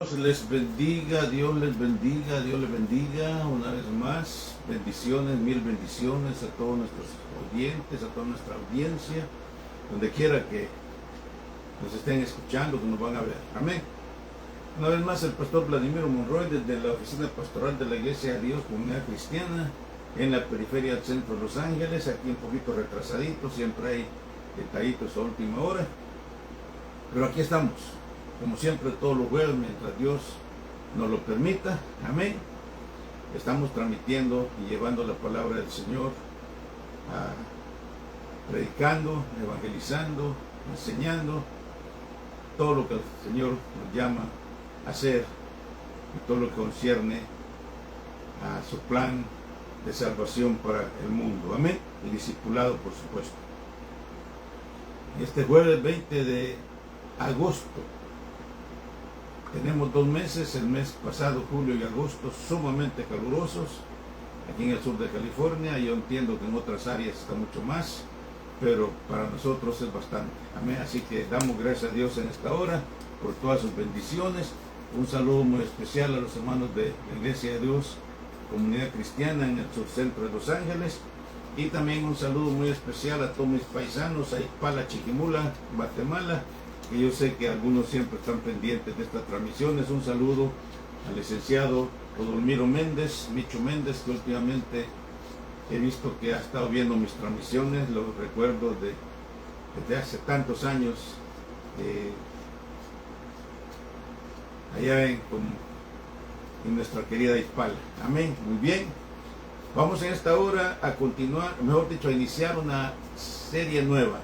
Dios les bendiga, Dios les bendiga, Dios les bendiga una vez más. Bendiciones, mil bendiciones a todos nuestros oyentes, a toda nuestra audiencia, donde quiera que nos estén escuchando, que nos van a ver. Amén. Una vez más, el pastor Vladimiro Monroy, desde la oficina pastoral de la Iglesia de Dios, Comunidad Cristiana, en la periferia del centro de Los Ángeles, aquí un poquito retrasadito, siempre hay detallitos a última hora, pero aquí estamos. Como siempre, todos los jueves, mientras Dios nos lo permita. Amén. Estamos transmitiendo y llevando la palabra del Señor, predicando, evangelizando, enseñando todo lo que el Señor nos llama a hacer y todo lo que concierne a su plan de salvación para el mundo. Amén. Y discipulado, por supuesto. Este jueves 20 de agosto. Tenemos 2 meses, el mes pasado, julio y agosto, sumamente calurosos aquí en el sur de California. Yo entiendo que en otras áreas está mucho más, pero para nosotros es bastante. Amén. Así que damos gracias a Dios en esta hora por todas sus bendiciones. Un saludo muy especial a los hermanos de la Iglesia de Dios, Comunidad Cristiana en el sur centro de Los Ángeles. Y también un saludo muy especial a todos mis paisanos, a Ixpala, Chiquimula, Guatemala, que yo sé que algunos siempre están pendientes de estas transmisiones. Un saludo al licenciado Odolmiro Méndez, Micho Méndez, que últimamente he visto que ha estado viendo mis transmisiones. Los recuerdo desde hace tantos años, allá en nuestra querida Ixpala. Amén, muy bien. Vamos en esta hora a continuar, mejor dicho, a iniciar una serie nueva.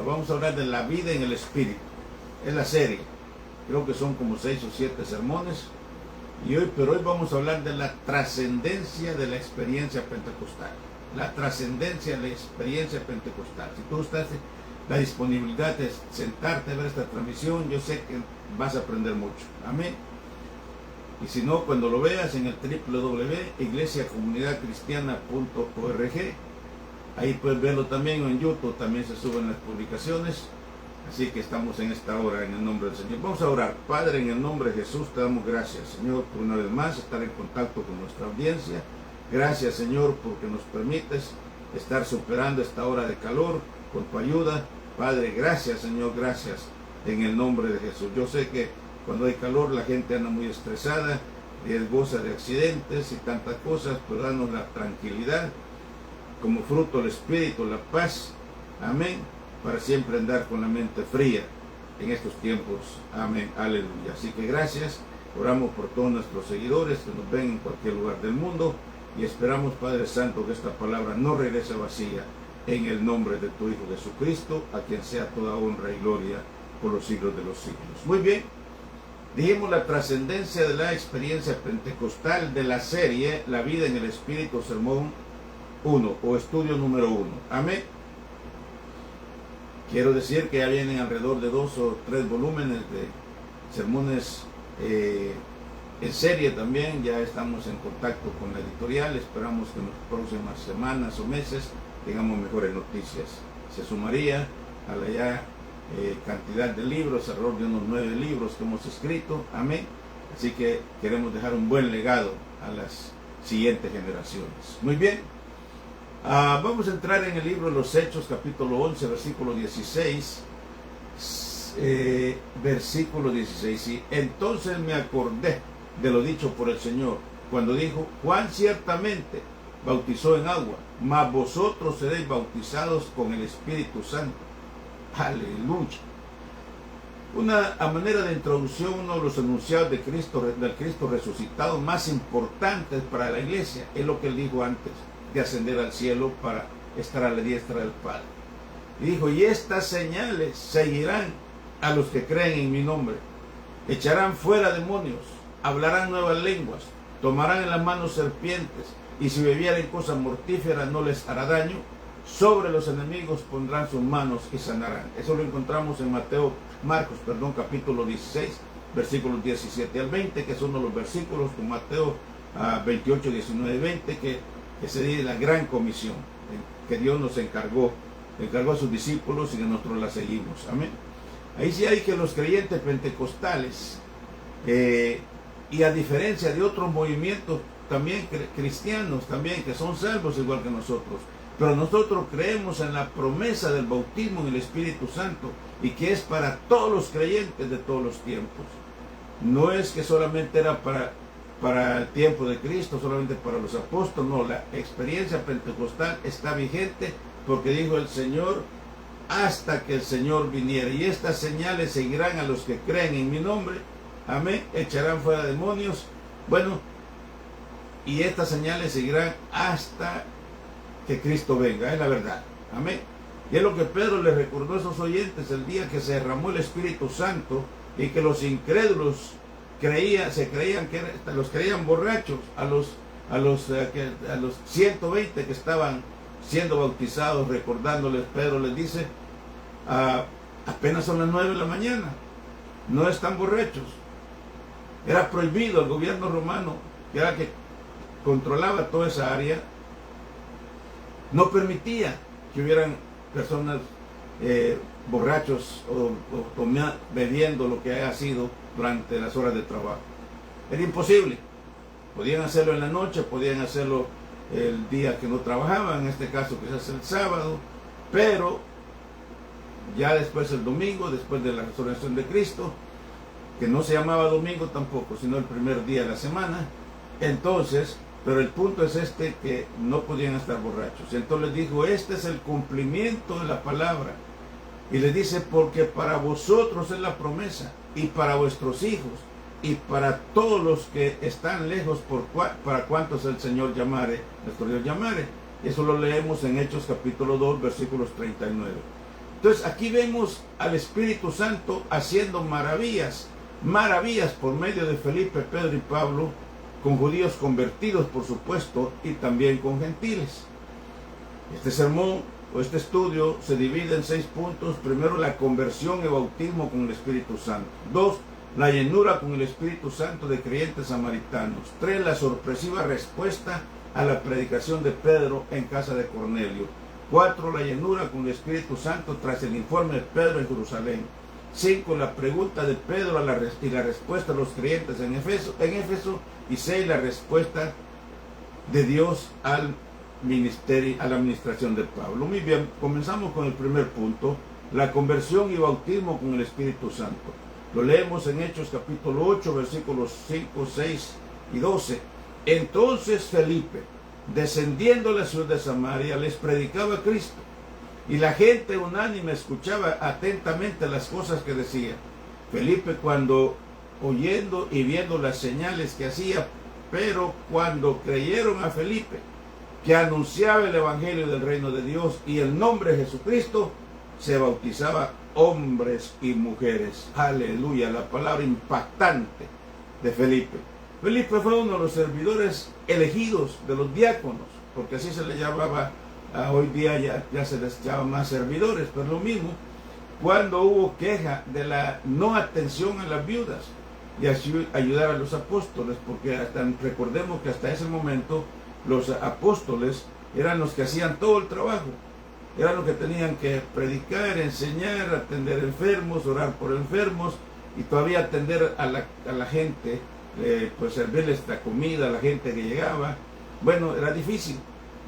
Vamos a hablar de la vida en el Espíritu. Es la serie. Creo que son como 6 o 7 sermones. Pero hoy vamos a hablar de la trascendencia de la experiencia pentecostal. La trascendencia de la experiencia pentecostal. Si tú estás en la disponibilidad de sentarte a ver esta transmisión, yo sé que vas a aprender mucho. Amén. Y si no, cuando lo veas en el www.iglesiacomunidadcristiana.org, ahí puedes verlo también, o en YouTube también se suben las publicaciones. Así que estamos en esta hora en el nombre del Señor. Vamos a orar. Padre, en el nombre de Jesús te damos gracias, Señor, por una vez más estar en contacto con nuestra audiencia. Gracias, Señor, porque nos permites estar superando esta hora de calor con tu ayuda. Padre, gracias, Señor, gracias en el nombre de Jesús. Yo sé que cuando hay calor la gente anda muy estresada, riesgosa de accidentes y tantas cosas, pero danos la tranquilidad, como fruto del Espíritu, la paz, amén, para siempre andar con la mente fría en estos tiempos, amén, aleluya. Así que gracias, oramos por todos nuestros seguidores que nos ven en cualquier lugar del mundo y esperamos, Padre Santo, que esta palabra no regrese vacía, en el nombre de tu Hijo Jesucristo, a quien sea toda honra y gloria por los siglos de los siglos. Muy bien, dijimos la trascendencia de la experiencia pentecostal de la serie La vida en el Espíritu, sermón 1 o estudio número 1. Amén. Quiero decir que ya vienen alrededor de 2 o 3 volúmenes de sermones en serie también. Ya estamos en contacto con la editorial. Esperamos que en las próximas semanas o meses tengamos mejores noticias. Se sumaría a la ya cantidad de libros, alrededor de unos 9 libros que hemos escrito. Amén. Así que queremos dejar un buen legado a las siguientes generaciones. Muy bien. Vamos a entrar en el libro de los Hechos, capítulo 11, versículo 16. Versículo 16. Y entonces me acordé de lo dicho por el Señor, cuando dijo: Juan ciertamente bautizó en agua, mas vosotros seréis bautizados con el Espíritu Santo. Aleluya. A manera de introducción, uno de los enunciados de Cristo, del Cristo resucitado más importantes para la iglesia, es lo que él dijo antes de ascender al cielo para estar a la diestra del Padre. Y dijo: y estas señales seguirán a los que creen en mi nombre. Echarán fuera demonios, hablarán nuevas lenguas, tomarán en las manos serpientes, y si bebieren cosas mortíferas no les hará daño. Sobre los enemigos pondrán sus manos y sanarán. Eso lo encontramos en Marcos, capítulo 16, versículos 17 al 20, que es uno de los versículos con Mateo 28, 19 y 20, que se dice la gran comisión que Dios nos encargó a sus discípulos y que nosotros la seguimos. Amén. Ahí sí hay que los creyentes pentecostales, y a diferencia de otros movimientos también cristianos, también que son salvos igual que nosotros, pero nosotros creemos en la promesa del bautismo en el Espíritu Santo y que es para todos los creyentes de todos los tiempos. No es que solamente era para el tiempo de Cristo, solamente para los apóstoles, no, la experiencia pentecostal está vigente porque dijo el Señor, hasta que el Señor viniera, y estas señales seguirán a los que creen en mi nombre, amén, echarán fuera demonios, bueno, y estas señales seguirán hasta que Cristo venga, es la verdad, amén. Y es lo que Pedro le recordó a esos oyentes el día que se derramó el Espíritu Santo y que los incrédulos los creían borrachos, a los 120 que estaban siendo bautizados, recordándoles, Pedro les dice, apenas son las 9 de la mañana, no están borrachos. Era prohibido, el gobierno romano, que era que controlaba toda esa área, no permitía que hubieran personas borrachos o bebiendo lo que haya sido durante las horas de trabajo. Era imposible. Podían hacerlo en la noche, podían hacerlo el día que no trabajaban, en este caso quizás el sábado, pero ya después el domingo, después de la resurrección de Cristo, que no se llamaba domingo tampoco, sino el primer día de la semana, entonces, pero el punto es que no podían estar borrachos. Entonces les dijo, este es el cumplimiento de la palabra. Y les dice, porque para vosotros es la promesa, y para vuestros hijos, y para todos los que están lejos, para cuantos el Señor llamare, nuestro Dios llamare. Eso lo leemos en Hechos capítulo 2, versículos 39. Entonces aquí vemos al Espíritu Santo haciendo maravillas por medio de Felipe, Pedro y Pablo, con judíos convertidos, por supuesto, y también con gentiles. Este sermón o este estudio se divide en 6 puntos. Primero, la conversión y bautismo con el Espíritu Santo. 2, la llenura con el Espíritu Santo de creyentes samaritanos. 3, la sorpresiva respuesta a la predicación de Pedro en casa de Cornelio. 4, la llenura con el Espíritu Santo tras el informe de Pedro en Jerusalén. 5, la pregunta de Pedro y la respuesta de los creyentes en Éfeso. Y 6, la respuesta de Dios al ministerio, a la administración de Pablo. Muy bien, comenzamos con el primer punto, la conversión y bautismo con el Espíritu Santo. Lo leemos en Hechos capítulo 8, versículos 5, 6 y 12. Entonces Felipe, descendiendo a la ciudad de Samaria, les predicaba a Cristo, y la gente unánime escuchaba atentamente las cosas que decía. Felipe, cuando oyendo y viendo las señales que hacía, pero cuando creyeron a Felipe, que anunciaba el evangelio del reino de Dios y el nombre de Jesucristo, se bautizaba hombres y mujeres. Aleluya, la palabra impactante de Felipe. Felipe fue uno de los servidores elegidos de los diáconos, porque así se le llamaba. Hoy día ya se les llama más servidores, pero lo mismo, cuando hubo queja de la no atención a las viudas, y así ayudar a los apóstoles, porque recordemos que hasta ese momento los apóstoles eran los que hacían todo el trabajo, eran los que tenían que predicar, enseñar, atender enfermos, orar por enfermos, y todavía atender a la gente, pues servirles la comida a la gente que llegaba. Bueno, era difícil,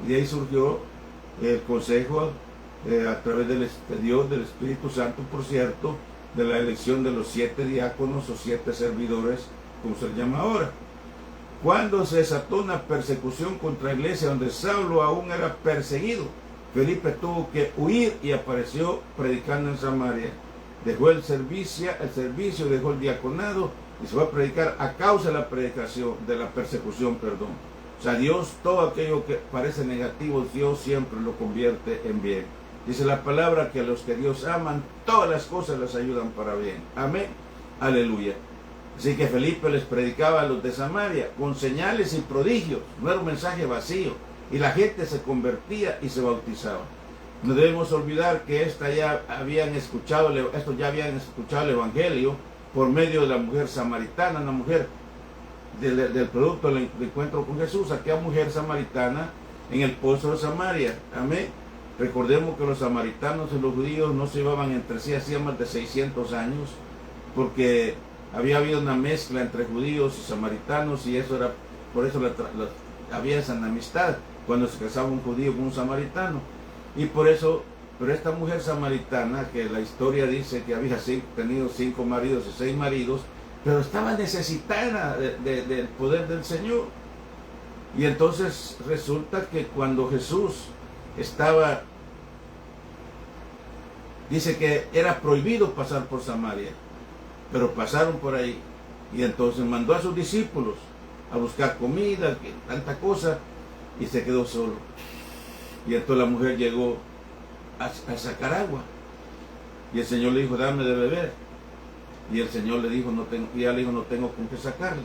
y de ahí surgió el consejo a través del Dios, del Espíritu Santo, por cierto, de la elección de los 7 diáconos o 7 servidores, como se llama ahora. Cuando se desató una persecución contra la iglesia donde Saulo aún era perseguido, Felipe tuvo que huir y apareció predicando en Samaria. Dejó el servicio, dejó el diaconado y se fue a predicar a causa de la persecución. O sea, Dios, todo aquello que parece negativo, Dios siempre lo convierte en bien. Dice la palabra que a los que Dios aman, todas las cosas les ayudan para bien. Amén. Aleluya. Así que Felipe les predicaba a los de Samaria con señales y prodigios. No era un mensaje vacío. Y la gente se convertía y se bautizaba. No debemos olvidar que estos ya habían escuchado el Evangelio por medio de la mujer samaritana, una mujer del producto del encuentro con Jesús, aquella mujer samaritana en el pozo de Samaria. Amén. Recordemos que los samaritanos y los judíos no se llevaban entre sí hacía más de 600 años, porque había habido una mezcla entre judíos y samaritanos, y eso era, por eso había esa enemistad cuando se casaba un judío con un samaritano. Y por eso, pero esta mujer samaritana, que la historia dice que había tenido 5 maridos y 6 maridos, pero estaba necesitada del poder del Señor. Y entonces resulta que cuando Jesús estaba, dice que era prohibido pasar por Samaria, pero pasaron por ahí, y entonces mandó a sus discípulos a buscar comida, tanta cosa, y se quedó solo. Y entonces la mujer llegó a sacar agua, y el Señor le dijo, dame de beber, y el Señor le dijo, no tengo, y ella le dijo, no tengo con qué sacarla.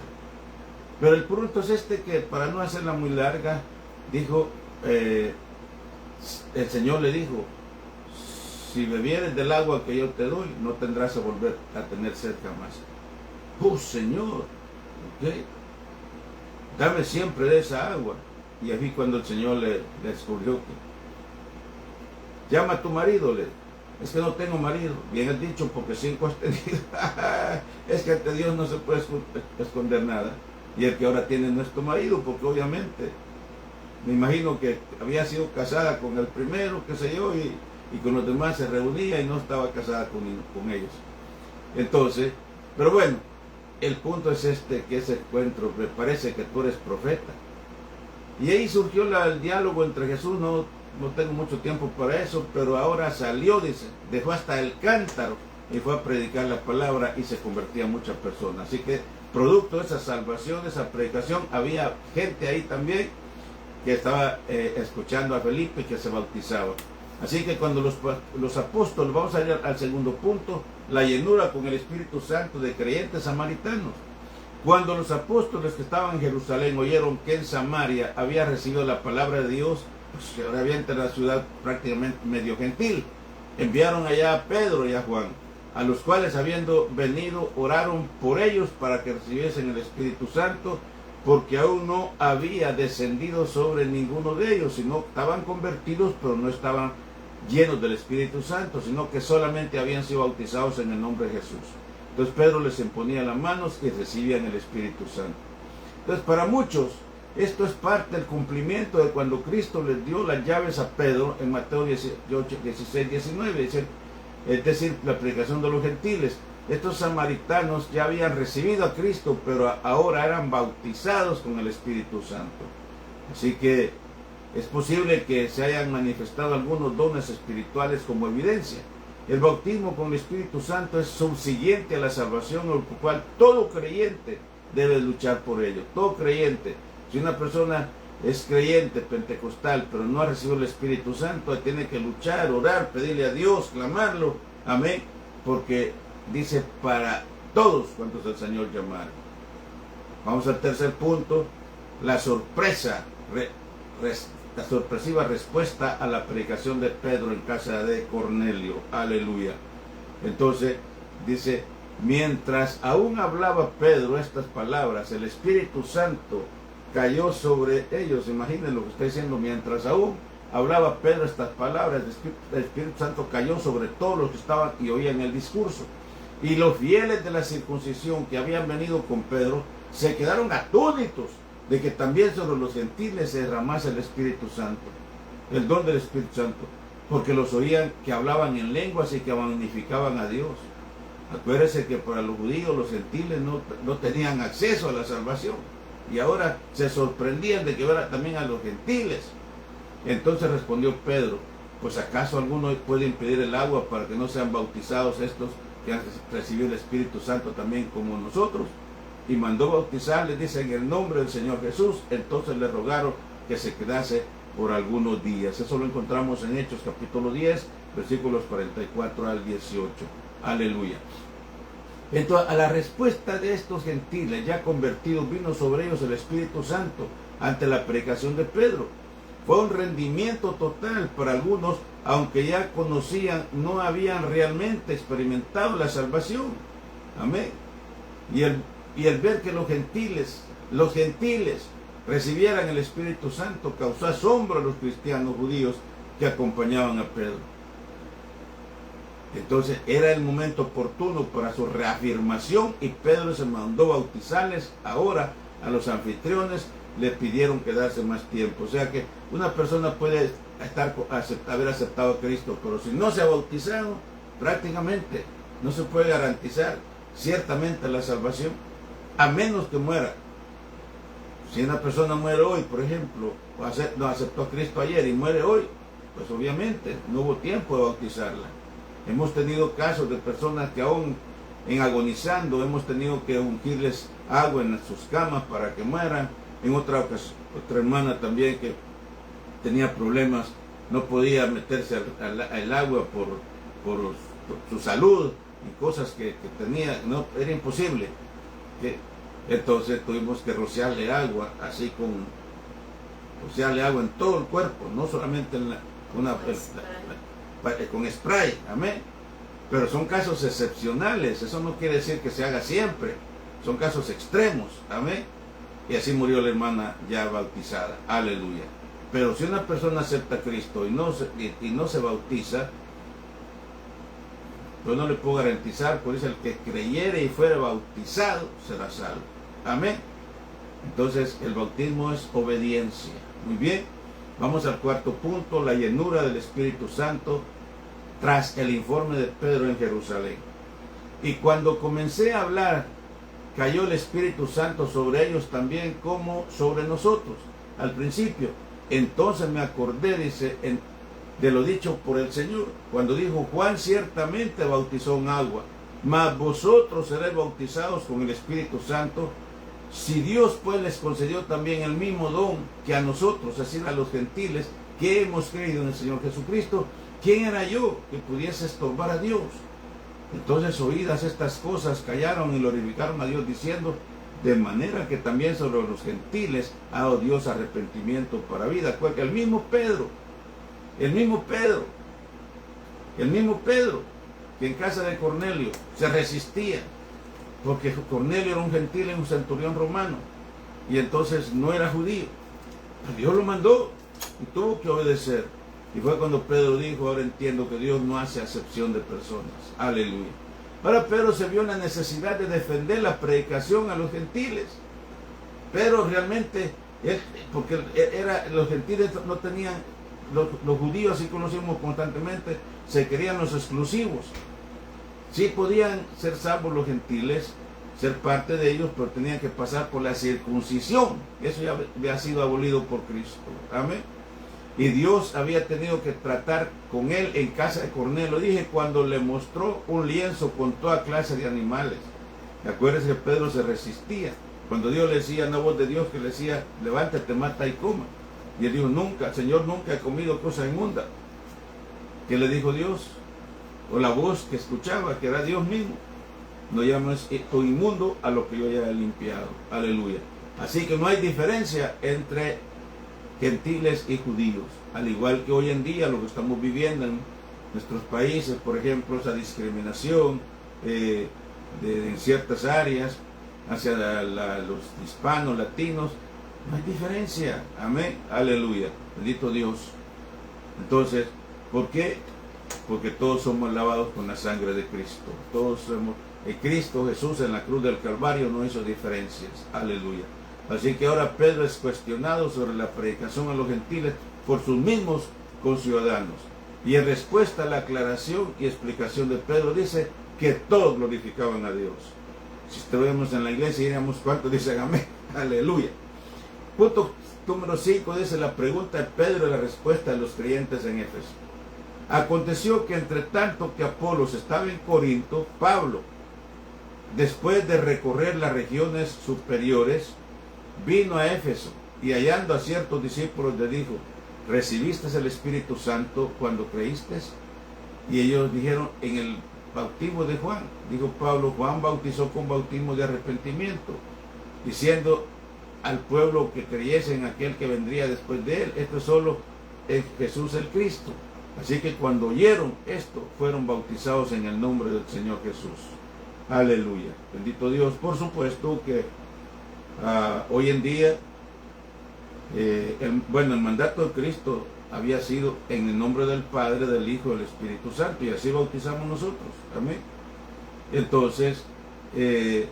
Pero el punto es que, para no hacerla muy larga, dijo, el Señor le dijo, si bebieres del agua que yo te doy, no tendrás que volver a tener sed jamás. Oh, Señor, ¿okay? Dame siempre de esa agua. Y así cuando el Señor le descubrió que, llama a tu marido, es que no tengo marido. Bien has dicho, porque 5 has tenido. Es que ante Dios no se puede esconder nada. Y el que ahora tiene no es tu marido, porque obviamente, me imagino que había sido casada con el primero, qué sé yo, y con los demás se reunía y no estaba casada con ellos. Entonces, pero bueno, el punto es que ese encuentro, me parece que tú eres profeta. Y ahí surgió el diálogo entre Jesús, no tengo mucho tiempo para eso, pero ahora salió, dice, dejó hasta el cántaro y fue a predicar la palabra y se convertía en muchas personas. Así que, producto de esa salvación, de esa predicación, había gente ahí también que estaba escuchando a Felipe, que se bautizaba. Así que cuando los apóstoles, vamos a ir al segundo punto, la llenura con el Espíritu Santo de creyentes samaritanos. Cuando los apóstoles que estaban en Jerusalén oyeron que en Samaria había recibido la palabra de Dios, pues obviamente la ciudad prácticamente medio gentil, enviaron allá a Pedro y a Juan, a los cuales, habiendo venido, oraron por ellos para que recibiesen el Espíritu Santo, porque aún no había descendido sobre ninguno de ellos, sino estaban convertidos, pero no estaban llenos del Espíritu Santo, sino que solamente habían sido bautizados en el nombre de Jesús. Entonces Pedro les imponía las manos y recibían el Espíritu Santo. Entonces, para muchos, esto es parte del cumplimiento de cuando Cristo les dio las llaves a Pedro en Mateo 18, 16, 19, es decir, la predicación de los gentiles. Estos samaritanos ya habían recibido a Cristo, pero ahora eran bautizados con el Espíritu Santo. Así que es posible que se hayan manifestado algunos dones espirituales como evidencia. El bautismo con el Espíritu Santo es subsiguiente a la salvación, por lo cual todo creyente debe luchar por ello. Todo creyente. Si una persona es creyente pentecostal, pero no ha recibido el Espíritu Santo, tiene que luchar, orar, pedirle a Dios, clamarlo. Amén. Porque dice, para todos cuantos el Señor llamara. Vamos al tercer punto, la sorpresa, la sorpresiva respuesta a la predicación de Pedro en casa de Cornelio. Aleluya. Entonces dice, mientras aún hablaba Pedro estas palabras, el Espíritu Santo cayó sobre ellos. Imaginen lo que está diciendo, mientras aún hablaba Pedro estas palabras, el Espíritu Santo cayó sobre todos los que estaban y oían el discurso. Y los fieles de la circuncisión que habían venido con Pedro se quedaron atónitos de que también sobre los gentiles se derramase el Espíritu Santo, el don del Espíritu Santo, porque los oían que hablaban en lenguas y que magnificaban a Dios. Acuérdense que para los judíos los gentiles no tenían acceso a la salvación, y ahora se sorprendían de que hubiera también a los gentiles. Entonces respondió Pedro, pues ¿acaso alguno puede impedir el agua para que no sean bautizados estos que han recibido el Espíritu Santo también como nosotros? Y mandó bautizarles, dice, en el nombre del Señor Jesús. Entonces le rogaron que se quedase por algunos días. Eso lo encontramos en Hechos capítulo 10, versículos 44 al 18. Aleluya. Entonces, a la respuesta de estos gentiles ya convertidos, vino sobre ellos el Espíritu Santo ante la predicación de Pedro. Fue un rendimiento total para algunos, aunque ya conocían, no habían realmente experimentado la salvación. Amén. Y el ver que los gentiles recibieran el Espíritu Santo causó asombro a los cristianos judíos que acompañaban a Pedro. Entonces era el momento oportuno para su reafirmación y Pedro se mandó bautizarles. Ahora a los anfitriones le pidieron quedarse más tiempo. O sea que una persona puede haber aceptado a Cristo, pero si no se ha bautizado, prácticamente no se puede garantizar ciertamente la salvación, a menos que muera. Si una persona muere hoy, por ejemplo, no aceptó a Cristo ayer y muere hoy, pues obviamente no hubo tiempo de bautizarla. Hemos tenido casos de personas que aún en agonizando hemos tenido que ungirles agua en sus camas para que mueran. En otra ocasión, otra hermana también que tenía problemas, no podía meterse al agua por su salud y cosas que tenía, no, era imposible. Entonces tuvimos que rociarle agua, rociarle agua en todo el cuerpo, no solamente en con spray, amén. Pero son casos excepcionales, eso no quiere decir que se haga siempre, son casos extremos, amén. Y así murió la hermana ya bautizada, aleluya. Pero si una persona acepta a Cristo y no se bautiza, yo no le puedo garantizar, por eso el que creyere y fuera bautizado será salvo, amén. Entonces el bautismo es obediencia. Muy bien, vamos al cuarto punto, la llenura del Espíritu Santo tras el informe de Pedro en Jerusalén. Y cuando comencé a hablar, cayó el Espíritu Santo sobre ellos también como sobre nosotros al principio. Entonces me acordé, dice, de lo dicho por el Señor, cuando dijo: Juan ciertamente bautizó en agua, mas vosotros seréis bautizados con el Espíritu Santo. Si Dios pues les concedió también el mismo don que a nosotros, es decir, a los gentiles que hemos creído en el Señor Jesucristo, ¿quién era yo que pudiese estorbar a Dios? Entonces, oídas estas cosas, callaron y glorificaron a Dios, diciendo: de manera que también sobre los gentiles ha dado Dios arrepentimiento para vida. El mismo Pedro, que en casa de Cornelio se resistía, porque Cornelio era un gentil y un centurión romano, y entonces no era judío. Dios lo mandó y tuvo que obedecer. Y fue cuando Pedro dijo: ahora entiendo que Dios no hace acepción de personas. Aleluya. Ahora Pedro se vio en la necesidad de defender la predicación a los gentiles. Pero realmente, porque los gentiles no tenían, los judíos, así conocimos constantemente, se querían los exclusivos. Sí podían ser salvos los gentiles, ser parte de ellos, pero tenían que pasar por la circuncisión. Eso ya había sido abolido por Cristo. Amén. Y Dios había tenido que tratar con él en casa de Cornelio. Dije, cuando le mostró un lienzo con toda clase de animales. Acuérdense que Pedro se resistía. Cuando Dios le decía, una voz de Dios que le decía: levántate, mata y coma. Y él dijo: nunca, Señor, nunca he comido cosa inmunda. ¿Qué le dijo Dios? O la voz que escuchaba, que era Dios mismo: no llames esto inmundo a lo que yo ya he limpiado. Aleluya. Así que no hay diferencia entre gentiles y judíos, al igual que hoy en día lo que estamos viviendo en nuestros países, por ejemplo, esa discriminación en ciertas áreas hacia los hispanos, latinos. No hay diferencia, amén, aleluya, bendito Dios. Entonces, ¿por qué? Porque todos somos lavados con la sangre de Cristo. Todos somos, Cristo Jesús en la cruz del Calvario no hizo diferencias, aleluya. Así que ahora Pedro es cuestionado sobre la predicación a los gentiles por sus mismos conciudadanos. Y en respuesta a la aclaración y explicación de Pedro, dice que todos glorificaban a Dios. Si estuviéramos en la iglesia, diríamos: ¿cuántos dicen amén? Aleluya. Punto número 5 dice: la pregunta de Pedro y la respuesta de los creyentes en Éfeso. Aconteció que entre tanto que Apolos estaba en Corinto, Pablo, después de recorrer las regiones superiores, vino a Éfeso, y hallando a ciertos discípulos le dijo: ¿recibiste el Espíritu Santo cuando creíste? Y ellos dijeron: en el bautismo de Juan. Dijo Pablo: Juan bautizó con bautismo de arrepentimiento, diciendo al pueblo que creyese en aquel que vendría después de él. Esto solo es Jesús el Cristo. Así que cuando oyeron esto, fueron bautizados en el nombre del Señor Jesús. Aleluya. Bendito Dios. Por supuesto que hoy en día, el mandato de Cristo había sido en el nombre del Padre, del Hijo y del Espíritu Santo, y así bautizamos nosotros. Amén. Entonces, el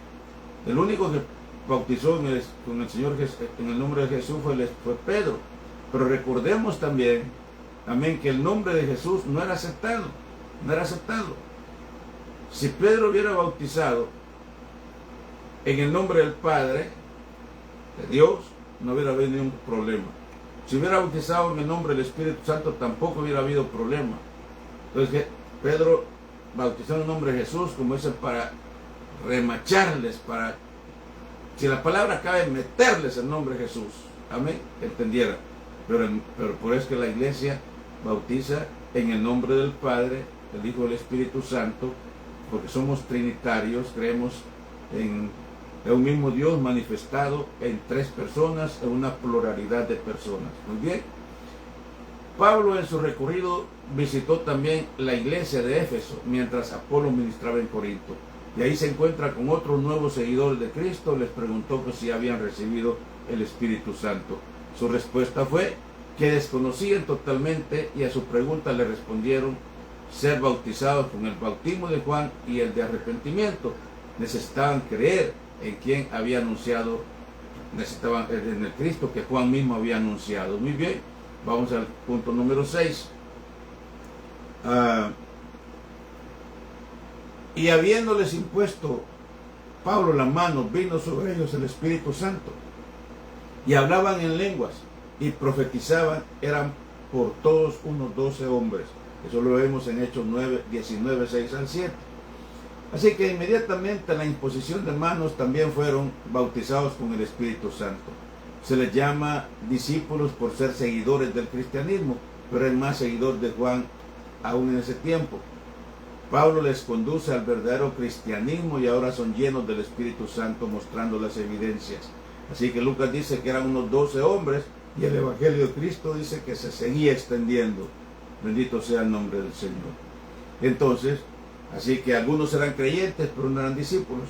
único que bautizó con el Señor en el nombre de Jesús fue Pedro. Pero recordemos también, amén, que el nombre de Jesús no era aceptado. No era aceptado. Si Pedro hubiera bautizado en el nombre del Padre, de Dios, no hubiera habido ningún problema. Si hubiera bautizado en el nombre del Espíritu Santo, tampoco hubiera habido problema. Entonces, Pedro bautizó en el nombre de Jesús, como dicen, para remacharles, para, si la palabra cabe, meterles el nombre de Jesús. Amén, entendiera. Pero por eso es que la iglesia bautiza en el nombre del Padre, del Hijo y del Espíritu Santo, porque somos trinitarios, creemos en un mismo Dios manifestado en tres personas, en una pluralidad de personas. Muy bien. Pablo en su recorrido visitó también la iglesia de Éfeso, mientras Apolo ministraba en Corinto. Y ahí se encuentra con otros nuevos seguidores de Cristo. Les preguntó que si habían recibido el Espíritu Santo. Su respuesta fue que desconocían totalmente, y a su pregunta le respondieron ser bautizados con el bautismo de Juan y el de arrepentimiento. Necesitaban creer en quien había anunciado, necesitaban en el Cristo que Juan mismo había anunciado. Muy bien, vamos al punto número 6. Y habiéndoles impuesto Pablo la mano, vino sobre ellos el Espíritu Santo, y hablaban en lenguas, y profetizaban, eran por todos unos 12 hombres. Eso lo vemos en Hechos 19, 6 al 7. Así que inmediatamente a la imposición de manos también fueron bautizados con el Espíritu Santo. Se les llama discípulos por ser seguidores del cristianismo, pero es más seguidor de Juan aún en ese tiempo. Pablo les conduce al verdadero cristianismo y ahora son llenos del Espíritu Santo, mostrando las evidencias. Así que Lucas dice que eran unos 12 hombres y el Evangelio de Cristo dice que se seguía extendiendo. Bendito sea el nombre del Señor. Entonces, así que algunos eran creyentes, pero no eran discípulos.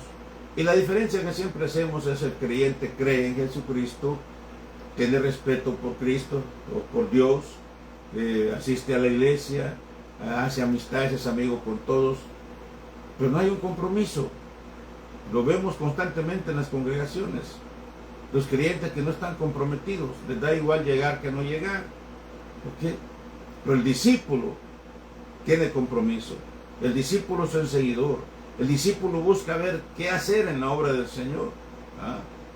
Y la diferencia que siempre hacemos es: el creyente cree en Jesucristo, tiene respeto por Cristo o por Dios, asiste a la iglesia, hace amistades, es amigo con todos, pero no hay un compromiso. Lo vemos constantemente en las congregaciones. Los creyentes que no están comprometidos, les da igual llegar que no llegar. ¿Okay? Pero el discípulo tiene compromiso. El discípulo es el seguidor. El discípulo busca ver qué hacer en la obra del Señor.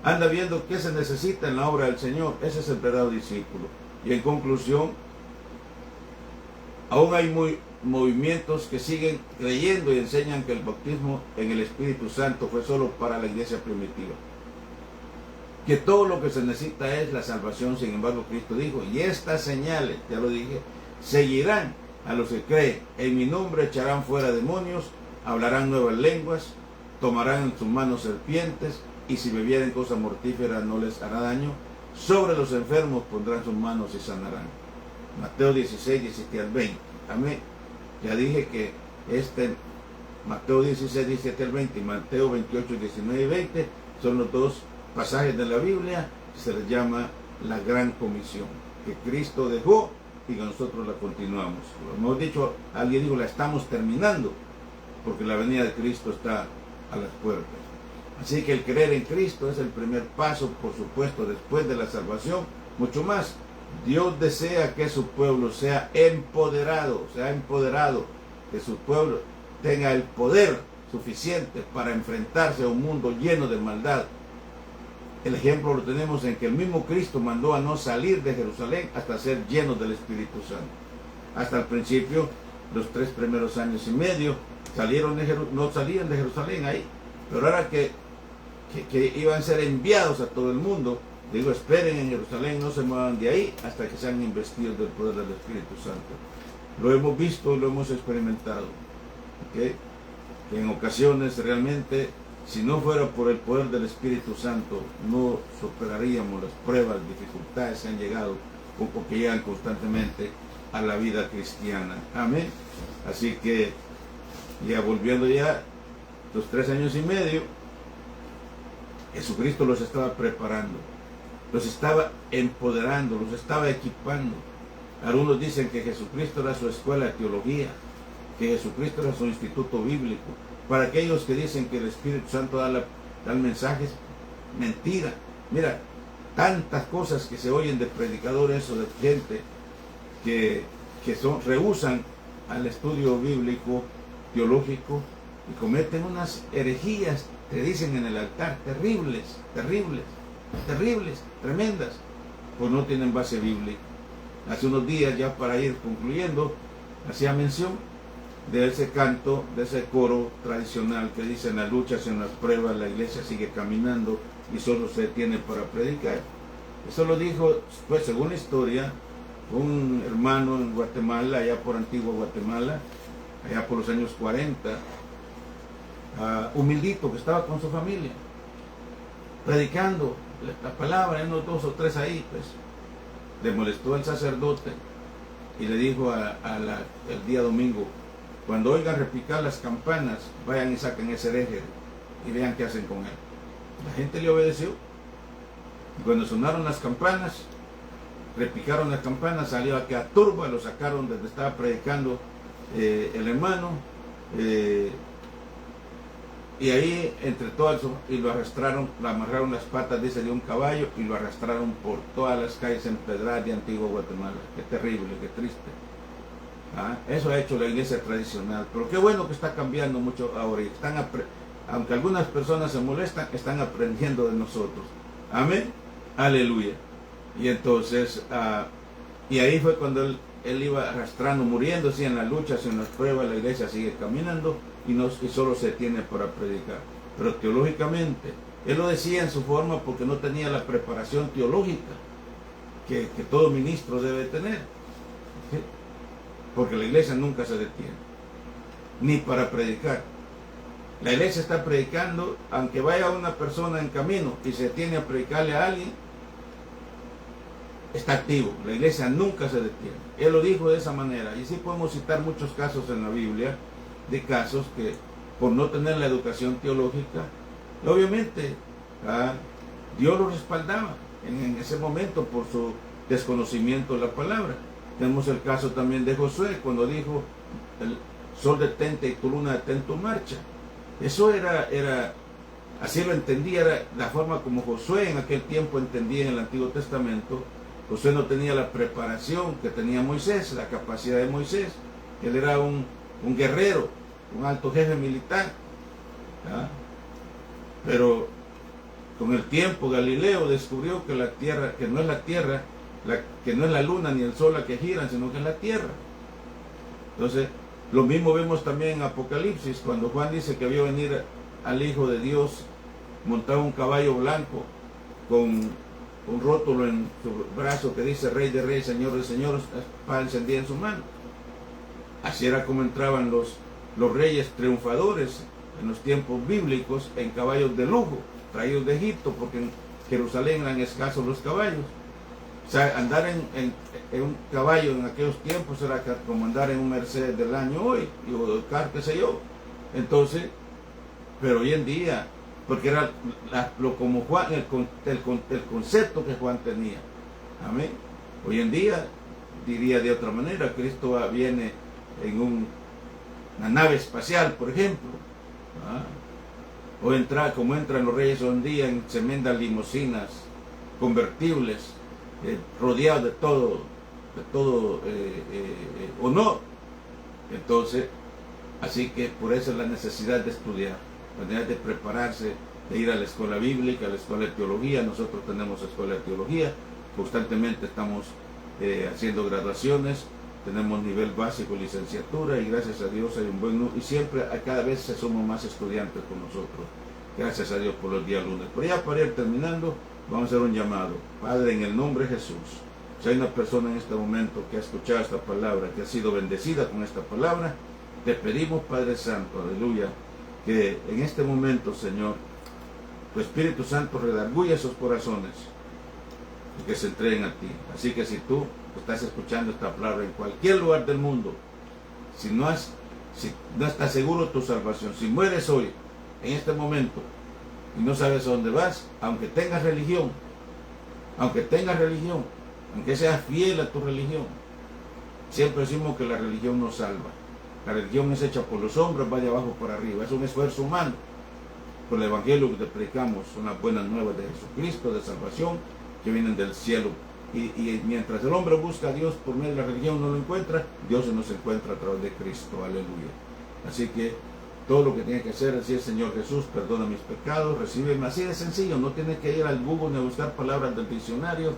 Anda viendo qué se necesita en la obra del Señor. Ese es el verdadero discípulo. Y en conclusión, aún hay movimientos que siguen creyendo y enseñan que el bautismo en el Espíritu Santo fue solo para la iglesia primitiva. Que todo lo que se necesita es la salvación. Sin embargo, Cristo dijo: y estas señales, ya lo dije, seguirán a los que creen. En mi nombre echarán fuera demonios, hablarán nuevas lenguas, tomarán en sus manos serpientes, y si bebieren cosa mortífera no les hará daño. Sobre los enfermos pondrán sus manos y sanarán. Mateo 16, 17 al 20. Amén. Ya dije que Mateo 16, 17 al 20 y Mateo 28, 19 y 20 son los dos pasajes de la Biblia que se les llama la Gran Comisión, que Cristo dejó y que nosotros la continuamos. Como hemos dicho, alguien dijo, la estamos terminando, porque la venida de Cristo está a las puertas. Así que el creer en Cristo es el primer paso, por supuesto, después de la salvación. Mucho más, Dios desea que su pueblo sea empoderado, que su pueblo tenga el poder suficiente para enfrentarse a un mundo lleno de maldad. El ejemplo lo tenemos en que el mismo Cristo mandó a no salir de Jerusalén hasta ser llenos del Espíritu Santo. Hasta el principio, los 3 primeros años y medio, no salían de Jerusalén ahí, pero ahora que iban a ser enviados a todo el mundo, digo, esperen en Jerusalén, no se muevan de ahí hasta que sean investidos del poder del Espíritu Santo. Lo hemos visto, lo hemos experimentado. ¿Okay? En ocasiones realmente, si no fuera por el poder del Espíritu Santo, no superaríamos las pruebas, dificultades que han llegado o que llegan constantemente a la vida cristiana. Amén. Así que, ya volviendo ya, los 3 años y medio, Jesucristo los estaba preparando, los estaba empoderando, los estaba equipando. Algunos dicen que Jesucristo era su escuela de teología, que Jesucristo era su instituto bíblico. Para aquellos que dicen que el Espíritu Santo da el mensaje, es mentira. Mira, tantas cosas que se oyen de predicadores o de gente que rehúsan al estudio bíblico, teológico, y cometen unas herejías, te dicen en el altar, terribles, tremendas, pues no tienen base bíblica. Hace unos días, ya para ir concluyendo, hacía mención de ese canto, de ese coro tradicional que dice: en las luchas, en las pruebas, la iglesia sigue caminando y solo se detiene para predicar. Eso lo dijo, pues, según la historia, un hermano en Guatemala, allá por Antigua Guatemala, allá por los años 40, humildito, que estaba con su familia, predicando la palabra, unos 2 o 3 ahí, pues. Le molestó al sacerdote y le dijo el día domingo: cuando oigan repicar las campanas, vayan y saquen ese hereje y vean qué hacen con él. La gente le obedeció, y cuando sonaron las campanas, repicaron las campanas, salió aquella turba, lo sacaron donde estaba predicando el hermano, y ahí entre todos, y lo arrastraron, lo amarraron las patas, dice, de un caballo, y lo arrastraron por todas las calles empedradas de Antigua Guatemala. Qué terrible, qué triste. Eso ha hecho la iglesia tradicional, pero qué bueno que está cambiando mucho ahora, y aunque algunas personas se molestan, están aprendiendo de nosotros. Amén, aleluya. Y entonces, y ahí fue cuando él iba arrastrando, muriéndose en las luchas, en las pruebas. La iglesia sigue caminando y solo se tiene para predicar. Pero teológicamente, él lo decía en su forma porque no tenía la preparación teológica que todo ministro debe tener. ¿Sí? Porque la iglesia nunca se detiene, ni para predicar. La iglesia está predicando, aunque vaya una persona en camino y se detiene a predicarle a alguien, está activo. La iglesia nunca se detiene. Él lo dijo de esa manera. Y sí podemos citar muchos casos en la Biblia, de casos que por no tener la educación teológica, obviamente Dios lo respaldaba en ese momento por su desconocimiento de la palabra. Tenemos el caso también de Josué, cuando dijo: el sol detente y tu luna detén tu marcha. Eso era así lo entendía, era la forma como Josué en aquel tiempo entendía en el Antiguo Testamento. Josué no tenía la preparación que tenía Moisés, la capacidad de Moisés. Él era un guerrero, un alto jefe militar. Pero con el tiempo Galileo descubrió que la tierra, que no es la tierra, que no es la luna ni el sol la que giran, sino que es la tierra. Entonces, lo mismo vemos también en Apocalipsis, cuando Juan dice que vio venir al Hijo de Dios montado en un caballo blanco, con un rótulo en su brazo que dice: Rey de Reyes, Señor de Señores, espada encendida en su mano. Así era como entraban los reyes triunfadores en los tiempos bíblicos, en caballos de lujo, traídos de Egipto, porque en Jerusalén eran escasos los caballos. O sea, andar en un caballo en aquellos tiempos era como andar en un Mercedes del año hoy, o el carro, qué sé yo. Entonces, pero hoy en día, porque era como Juan, el concepto que Juan tenía. Amén. Hoy en día, diría de otra manera, Cristo viene en una nave espacial, por ejemplo. O como entran los reyes hoy en día en tremendas limusinas convertibles, rodeados de todo honor. Entonces, así que por eso es la necesidad de estudiar, la necesidad de prepararse, de ir a la escuela bíblica, a la escuela de teología. Nosotros tenemos escuela de teología, constantemente estamos haciendo graduaciones, tenemos nivel básico, licenciatura, y gracias a Dios hay un buen número, y siempre cada vez se suman más estudiantes con nosotros. Gracias a Dios por los días lunes. Pero ya para ir terminando, vamos a hacer un llamado. Padre, en el nombre de Jesús, si hay una persona en este momento que ha escuchado esta palabra, que ha sido bendecida con esta palabra, te pedimos, Padre Santo, aleluya, que en este momento, Señor, tu Espíritu Santo redarguya esos corazones y que se entreguen a ti. Así que si tú estás escuchando esta palabra en cualquier lugar del mundo, si no estás seguro de tu salvación, si mueres hoy, en este momento, y no sabes a dónde vas, aunque tengas religión, aunque seas fiel a tu religión, Siempre decimos que la religión no salva. La religión es hecha por los hombres, va de abajo para arriba. Es un esfuerzo humano. Por el evangelio que te predicamos son las buenas nuevas de Jesucristo, de salvación, que vienen del cielo. Y mientras el hombre busca a Dios por medio de la religión, no lo encuentra, Dios se nos encuentra a través de Cristo. Aleluya. Así que todo lo que tiene que hacer es decir: Señor Jesús, perdona mis pecados, recíbeme. Así de sencillo, no tienes que ir al Google ni a buscar palabras del diccionario.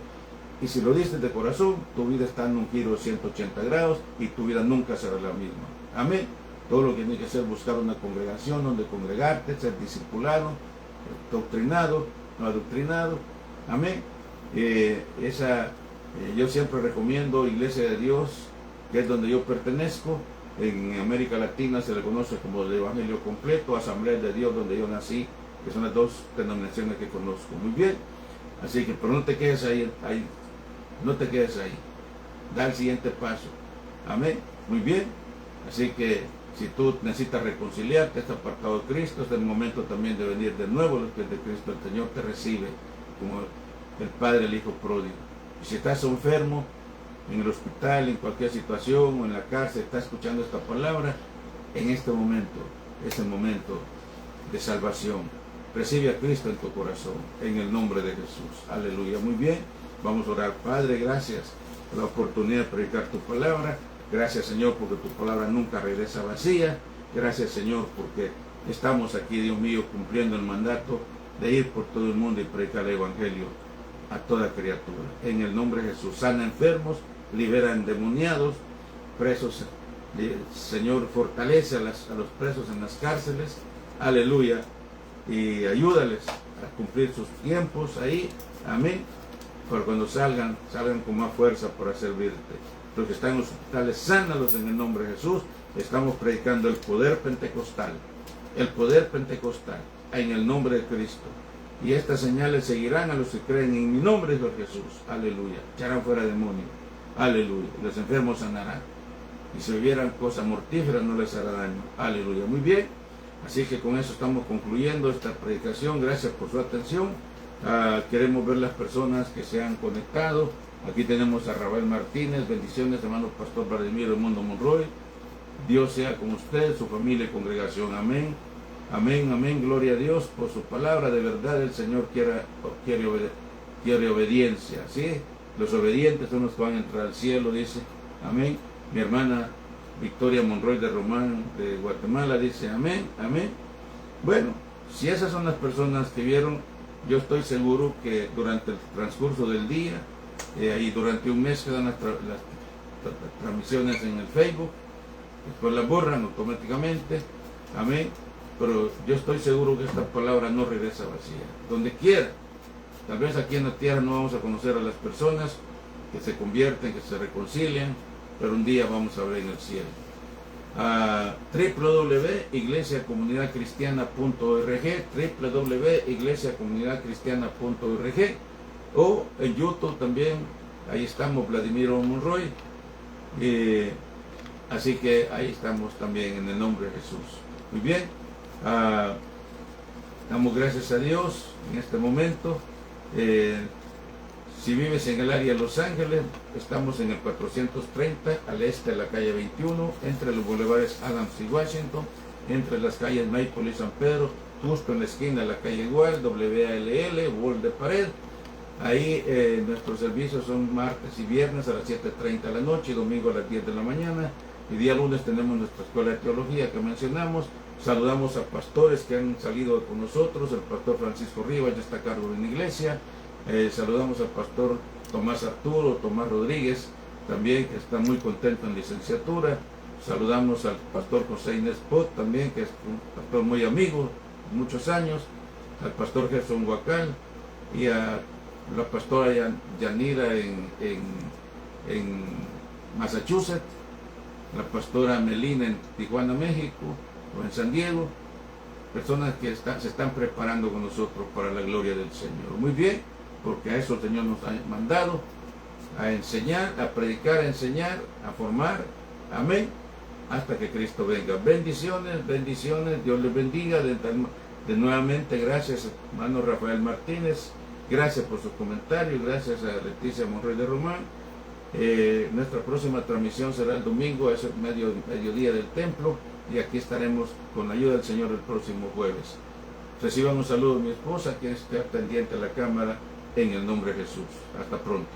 Y si lo dices de corazón, tu vida está en un giro de 180 grados y tu vida nunca será la misma. Amén. Todo lo que tienes que hacer es buscar una congregación donde congregarte, ser discipulado, doctrinado, no adoctrinado. Amén. Yo siempre recomiendo Iglesia de Dios, que es donde yo pertenezco. En América Latina se le conoce como el Evangelio Completo, Asamblea de Dios, donde yo nací, que son las dos denominaciones que conozco muy bien. Así que, pero no te quedes ahí, no te quedes ahí. Da el siguiente paso. Amén. Muy bien. Así que si tú necesitas reconciliarte, estás apartado de Cristo, es el momento también de venir de nuevo. Los pies de Cristo, el Señor te recibe como el Padre, el Hijo pródigo. Y si estás enfermo, en el hospital, en cualquier situación, o en la cárcel, estás escuchando esta palabra, en este momento es el momento de salvación. Recibe a Cristo en tu corazón, en el nombre de Jesús. Aleluya. Muy bien. Vamos a orar. Padre, gracias por la oportunidad de predicar tu palabra. Gracias, Señor, porque tu palabra nunca regresa vacía. Gracias, Señor, porque estamos aquí, Dios mío, cumpliendo el mandato de ir por todo el mundo y predicar el Evangelio a toda criatura. En el nombre de Jesús, sana enfermos, libera endemoniados, presos. Señor, fortalece a los presos en las cárceles. Aleluya. Y ayúdales a cumplir sus tiempos ahí. Amén. Para cuando salgan con más fuerza para servirte. Los que están en los hospitales, sánalos en el nombre de Jesús. Estamos predicando el poder pentecostal. El poder pentecostal en el nombre de Cristo. Y estas señales seguirán a los que creen en mi nombre, Señor Jesús. Aleluya. Echarán fuera demonios. Aleluya. Los enfermos sanarán. Y si vieran cosas mortíferas no les hará daño. Aleluya. Muy bien. Así que con eso estamos concluyendo esta predicación. Gracias por su atención. Queremos ver las personas que se han conectado. Aquí tenemos a Rafael Martínez. Bendiciones, hermano Pastor Vladimir Mundo Monroy. Dios sea con usted, su familia y congregación. Amén. Amén, amén. Gloria a Dios por su palabra. De verdad el Señor quiere obediencia. ¿Sí? Los obedientes son los que van a entrar al cielo, dice. Amén. Mi hermana Victoria Monroy de Román, de Guatemala, dice amén, amén. Bueno, si esas son las personas que vieron, yo estoy seguro que durante el transcurso del día y durante un mes quedan las transmisiones en el Facebook, después las borran automáticamente, amén. Pero yo estoy seguro que esta palabra no regresa vacía, donde quiera. Tal vez aquí en la tierra no vamos a conocer a las personas que se convierten, que se reconcilian, pero un día vamos a ver en el cielo. www.iglesiacomunidadcristiana.org, www.iglesiacomunidadcristiana.org, o en YouTube también, ahí estamos, Vladimir Monroy. Así que ahí estamos también en el nombre de Jesús. Muy bien, damos gracias a Dios en este momento. Si vives en el área de Los Ángeles, estamos en el 430 al este de la calle 21, entre los bulevares Adams y Washington, entre las calles Maple y San Pedro, justo en la esquina de la calle igual, WALL, Wall de Pared. Ahí nuestros servicios son martes y viernes a las 7:30 de la noche y domingo a las 10 de la mañana. Y día lunes tenemos nuestra escuela de teología que mencionamos. Saludamos a pastores que han salido con nosotros. El pastor Francisco Rivas ya está a cargo de la iglesia. Saludamos al pastor Tomás Rodríguez, también que está muy contento en licenciatura. Saludamos al pastor José Inés Pot, también que es un pastor muy amigo, muchos años. Al pastor Gerson Huacal y a la pastora Yanira en Massachusetts, la pastora Melina en Tijuana, México, o en San Diego. Personas que se están preparando con nosotros para la gloria del Señor. Muy bien, porque a eso el Señor nos ha mandado, a enseñar, a predicar, a enseñar, a formar. Amén. Hasta que Cristo venga. Bendiciones, bendiciones. Dios les bendiga. De nuevamente, gracias, hermano Rafael Martínez. Gracias por sus comentarios. Gracias a Leticia Monroy de Román. Nuestra próxima transmisión será el domingo, es el mediodía del templo, y aquí estaremos con la ayuda del Señor el próximo jueves. Reciban un saludo de mi esposa, que está pendiente a la cámara, en el nombre de Jesús. Hasta pronto.